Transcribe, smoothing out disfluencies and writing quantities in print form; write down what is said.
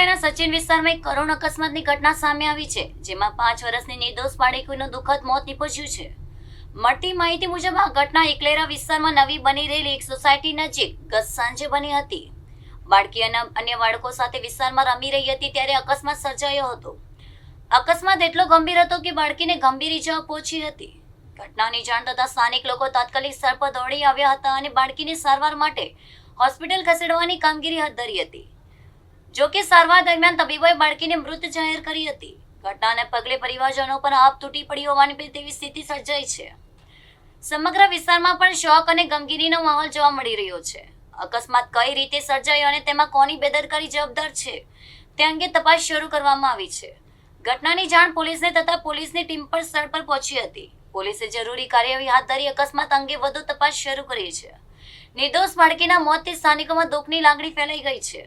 શહેરના સચિન વિસ્તારમાં એક કરુણ અકસ્માતની ઘટના સામે આવી છે, જેમાં 5 વર્ષની નિર્દોષ બાળકીનું દુઃખદ મોત નીપજ્યું છે. મળતી માહિતી મુજબ આ ઘટના એકલેરા વિસ્તારમાં નવી બની રહેલી એક સોસાયટી નજીક ગત સાંજે બની હતી. બાળકી અને અન્ય બાળકો સાથે વિસ્તારમાં રમી રહી હતી ત્યારે અકસ્માત સર્જાયો હતો. અકસ્માત એટલો ગંભીર હતો કે બાળકીને ગંભીર ઈજાઓ પહોંચી હતી. ઘટનાની જાણ થતાં સ્થાનિક લોકો તાત્કાલિક સ્થળ પર દોડી આવ્યા હતા અને બાળકીને સારવાર માટે હોસ્પિટલ ખસેડવાની કામગીરી હાથ ધરી હતી. જો કે સારવાર દરમિયાન તબીબોએ બાળકીને મૃત જાહેર કરી હતી. ઘટનાને પગલે પરિવારજનો પર આપ તૂટી પડી હોવાની તેવી સ્થિતિ સર્જાઈ છે. સમગ્ર વિસ્તારમાં પણ શોક અને ગમગીનીનો માહોલ જોવા મળી રહ્યો છે. અકસ્માત કઈ રીતે સર્જાયો અને તેમાં કોની બેદરકારી જવાબદાર છે તે અંગે તપાસ શરૂ કરવામાં આવી છે. ઘટનાની જાણ પોલીસને થતાં પોલીસની ટીમ પણ સ્થળ પર પહોંચી હતી. પોલીસે જરૂરી કાર્યવાહી હાથ ધરી અકસ્માત અંગે વધુ તપાસ શરૂ કરી છે. નિર્દોષ બાળકીના મોતથી સ્થાનિકોમાં દુઃખની લાગણી ફેલાઈ ગઈ છે.